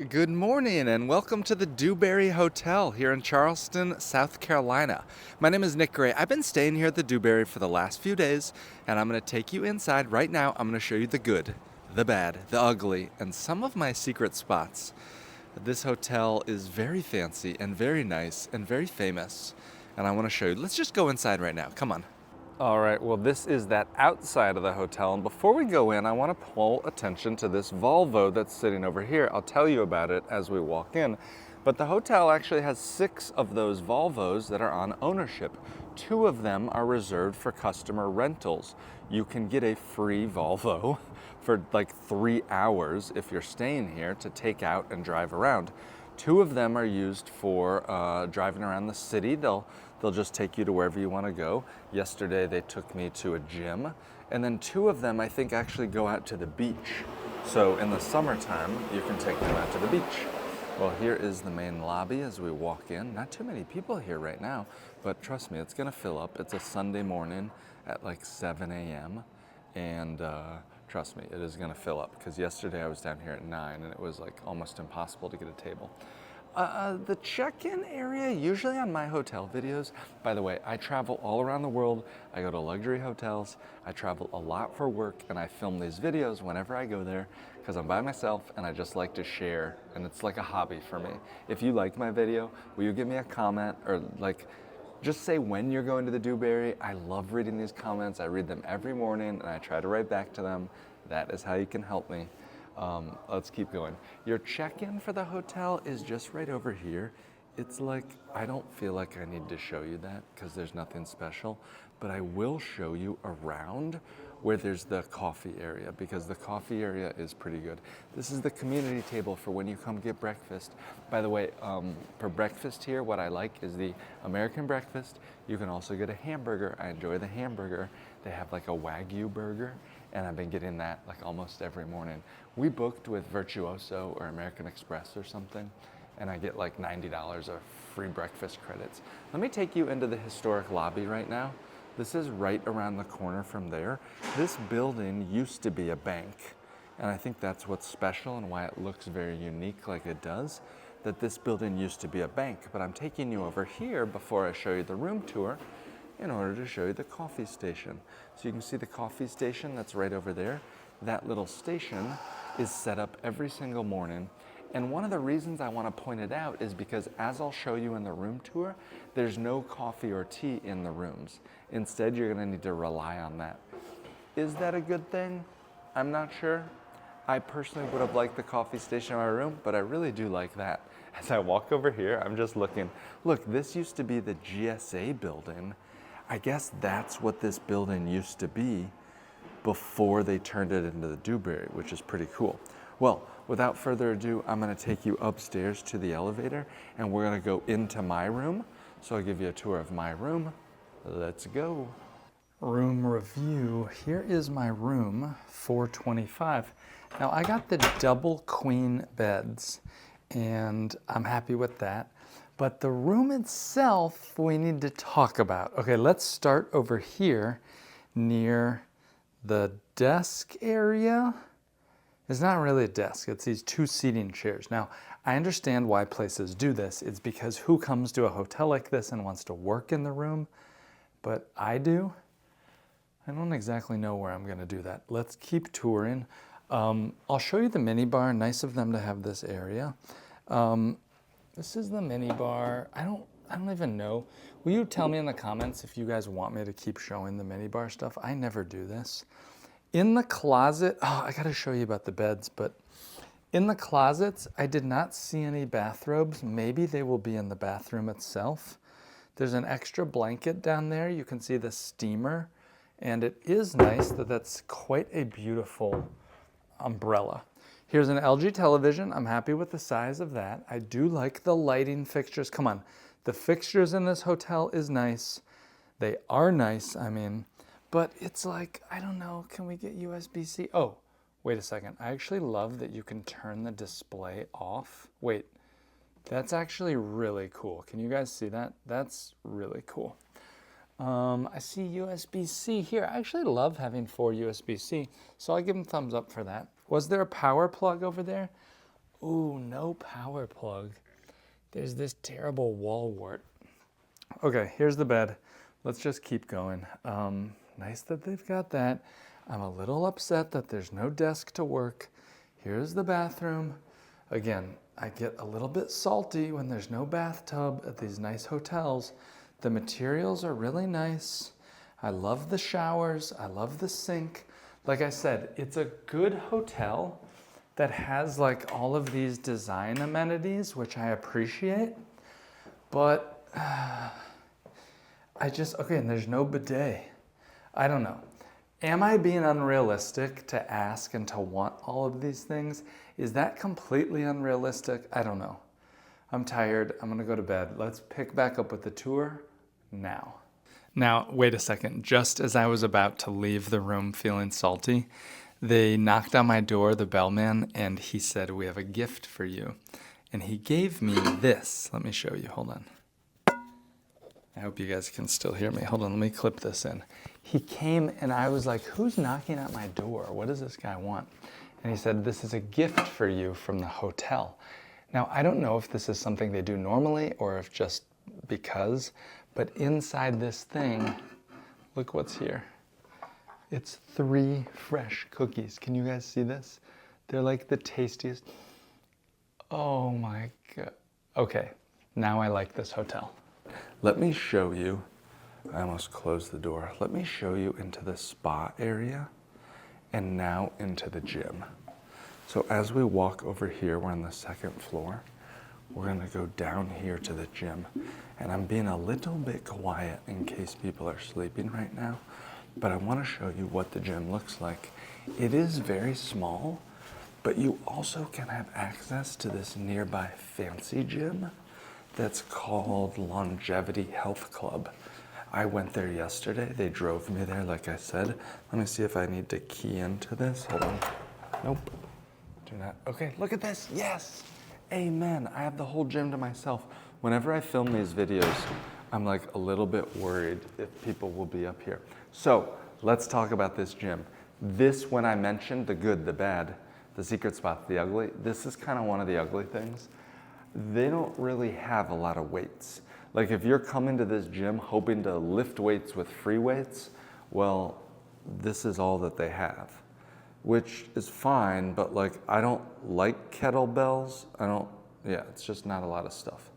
Good morning and welcome to the Dewberry Hotel here in Charleston, South Carolina. My name is Nick Gray. I've been staying here at the Dewberry for the last few days, and I'm going to take you inside right now. I'm going to show you the good, the bad, the ugly, and some of my secret spots. This hotel is very fancy and very nice and very famous, and I want to show you. Let's just go inside right now. Come on. All right, well, this is that outside of the hotel, and before we go in, I want to pull attention to this Volvo that's sitting over here. I'll tell you about it as we walk in, but the hotel actually has 6 of those Volvos that are on ownership. 2 of them are reserved for customer rentals. You can get a free Volvo for like 3 hours if you're staying here to take out and drive around. 2 of them are used for driving around the city. They'll just take you to wherever you want to go. Yesterday they took me to a gym, and then 2 of them I think actually go out to the beach. So in the summertime you can take them out to the beach. Well, here is the main lobby as we walk in. Not too many people here right now, but trust me, it's gonna fill up. It's a Sunday morning at like 7 a.m. and trust me, it is gonna fill up, because yesterday I was down here at 9 and it was like almost impossible to get a table. The check-in area, usually on my hotel videos, by the way, I travel all around the world. I go to luxury hotels. I travel a lot for work, and I film these videos whenever I go there because I'm by myself and I just like to share, and it's like a hobby for me. If you like my video, will you give me a comment, or like just say when you're going to the Dewberry? I love reading these comments. I read them every morning and I try to write back to them. That is how you can help me. Let's keep going. Your check-in for the hotel is just right over here. It's like, I don't feel like I need to show you that because there's nothing special, but I will show you around where there's the coffee area, because the coffee area is pretty good. This is the community table for when you come get breakfast. By the way, for breakfast here, what I like is the American breakfast. You can also get a hamburger. I enjoy the hamburger. They have like a Wagyu burger, and I've been getting that like almost every morning. We booked with Virtuoso or American Express or something, and I get like $90 of free breakfast credits. Let me take you into the historic lobby right now. This is right around the corner from there. This building used to be a bank, and I think that's what's special and why it looks very unique like it does, that this building used to be a bank. But I'm taking you over here before I show you the room tour in order to show you the coffee station. So you can see the coffee station that's right over there. That little station is set up every single morning. And one of the reasons I want to point it out is because, as I'll show you in the room tour, there's no coffee or tea in the rooms. Instead, you're going to need to rely on that. Is that a good thing? I'm not sure. I personally would have liked the coffee station in my room, but I really do like that. As I walk over here, I'm just looking. Look, this used to be the GSA building. I guess that's what this building used to be before they turned it into the Dewberry, which is pretty cool. Well, without further ado, I'm going to take you upstairs to the elevator, and we're going to go into my room. So I'll give you a tour of my room. Let's go. Room review. Here is my room, 425. Now, I got the double queen beds, and I'm happy with that. But the room itself, we need to talk about. Okay, let's start over here near the desk area. It's not really a desk, it's these 2 seating chairs. Now, I understand why places do this. It's because who comes to a hotel like this and wants to work in the room? But I do. I don't exactly know where I'm gonna do that. Let's keep touring. I'll show you the minibar. Nice of them to have this area. This is the minibar. I don't even know. Will you tell me in the comments if you guys want me to keep showing the minibar stuff? I never do this. In the closet, I gotta show you about the beds, but in the closets, I did not see any bathrobes. Maybe they will be in the bathroom itself. There's an extra blanket down there. You can see the steamer, and it is nice that that's quite a beautiful umbrella. Here's an LG television. I'm happy with the size of that. I do like the lighting fixtures. Come on, the fixtures in this hotel is nice. They are nice, I mean, but it's like, I don't know, can we get USB-C? Oh, wait a second. I actually love that you can turn the display off. Wait, that's actually really cool. Can you guys see that? That's really cool. I see USB-C here. I actually love having 4 USB-C, so I'll give them thumbs up for that. Was there a power plug over there? Ooh, no power plug. There's this terrible wall wart. Okay, here's the bed. Let's just keep going. Nice that they've got that. I'm a little upset that there's no desk to work. Here's the bathroom. Again, I get a little bit salty when there's no bathtub at these nice hotels. The materials are really nice. I love the showers. I love the sink. Like I said, it's a good hotel that has like all of these design amenities, which I appreciate. But okay, and there's no bidet. I don't know. Am I being unrealistic to ask and to want all of these things? Is that completely unrealistic? I don't know. I'm tired. I'm gonna go to bed. Let's pick back up with the tour now. Now, wait a second. Just as I was about to leave the room feeling salty, they knocked on my door, the bellman, and he said, "We have a gift for you." And he gave me this. Let me show you. Hold on. I hope you guys can still hear me. Hold on, let me clip this in. He came and I was like, who's knocking at my door? What does this guy want? And he said, "This is a gift for you from the hotel." Now, I don't know if this is something they do normally or if just because, but inside this thing, look what's here. It's 3 fresh cookies. Can you guys see this? They're like the tastiest. Oh my God. Okay, now I like this hotel. Let me show you. I almost closed the door. Let me show you into the spa area and now into the gym. So as we walk over here, we're on the 2nd floor. We're gonna go down here to the gym. And I'm being a little bit quiet in case people are sleeping right now, but I wanna show you what the gym looks like. It is very small, but you also can have access to this nearby fancy gym that's called Longevity Health Club. I went there yesterday. They drove me there, like I said. Let me see if I need to key into this. Hold on. Nope. Do not. Okay, look at this. Yes. Amen. I have the whole gym to myself. Whenever I film these videos, I'm like a little bit worried if people will be up here. So let's talk about this gym. This, when I mentioned the good, the bad, the secret spots, the ugly, this is kind of one of the ugly things. They don't really have a lot of weights. Like if you're coming to this gym hoping to lift weights with free weights, well, this is all that they have, which is fine, but like I don't like kettlebells. It's just not a lot of stuff.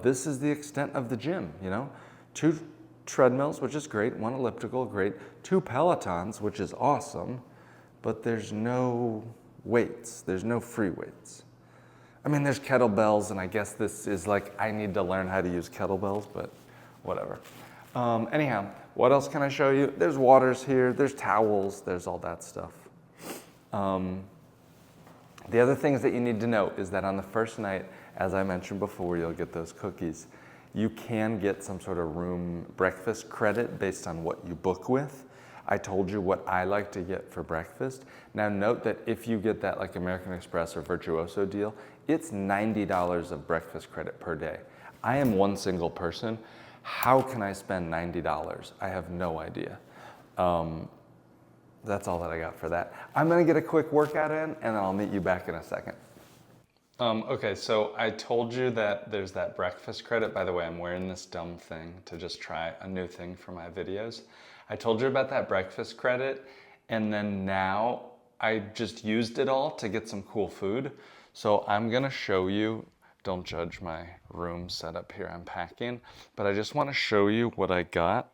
This is the extent of the gym, you know? 2 treadmills, which is great, 1 elliptical, great, 2 Pelotons, which is awesome, but there's no weights, there's no free weights. I mean, there's kettlebells, and I guess this is like, I need to learn how to use kettlebells, but whatever. Anyhow, what else can I show you? There's waters here, there's towels, there's all that stuff. The other things that you need to know is that on the first night, as I mentioned before, you'll get those cookies. You can get some sort of room breakfast credit based on what you book with. I told you what I like to get for breakfast. Now note that if you get that like American Express or Virtuoso deal, it's $90 of breakfast credit per day. I am one single person. How can I spend $90? I have no idea. That's all that I got for that. I'm gonna get a quick workout in and then I'll meet you back in a second. Okay, so I told you that there's that breakfast credit. By the way, I'm wearing this dumb thing to just try a new thing for my videos. I told you about that breakfast credit, and then now I just used it all to get some cool food. So I'm gonna show you, don't judge my room setup here, I'm packing, but I just wanna show you what I got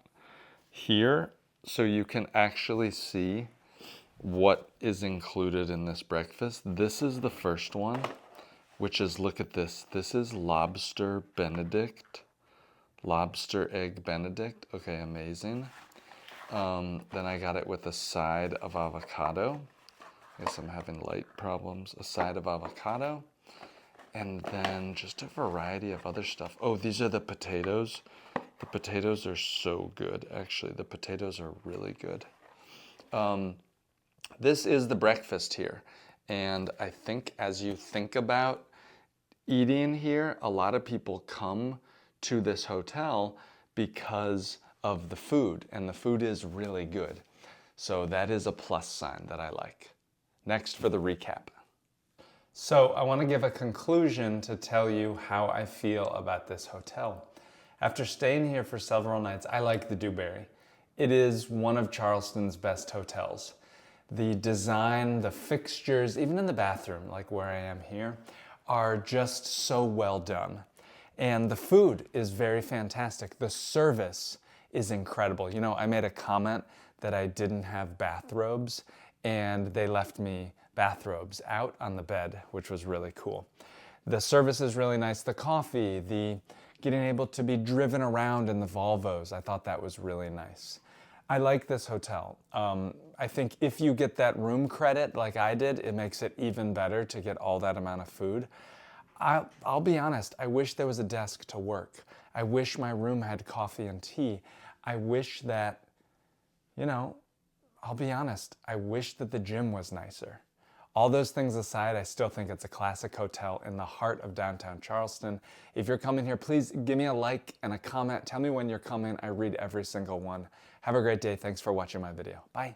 here so you can actually see what is included in this breakfast. This is the first one, which is, look at this. This is lobster Benedict, lobster egg Benedict. Okay, amazing. Then I got it with a side of avocado. I guess I'm having light problems. A side of avocado. And then just a variety of other stuff. Oh, these are the potatoes. The potatoes are so good, actually. The potatoes are really good. This is the breakfast here. And I think as you think about eating here, a lot of people come to this hotel because of the food, and the food is really good. So that is a plus sign that I like. Next for the recap. So I want to give a conclusion to tell you how I feel about this hotel. After staying here for several nights, I like the Dewberry. It is one of Charleston's best hotels. The design, the fixtures, even in the bathroom, like where I am here, are just so well done. And the food is very fantastic. The service is incredible. You know, I made a comment that I didn't have bathrobes, and they left me bathrobes out on the bed, which was really cool. The service is really nice. The coffee, the getting able to be driven around in the Volvos, I thought that was really nice. I like this hotel. I think if you get that room credit like I did, it makes it even better to get all that amount of food. I'll be honest, I wish there was a desk to work. I wish my room had coffee and tea. I wish that, you know, I'll be honest, I wish that the gym was nicer. All those things aside, I still think it's a classic hotel in the heart of downtown Charleston. If you're coming here, please give me a like and a comment. Tell me when you're coming. I read every single one. Have a great day. Thanks for watching my video. Bye.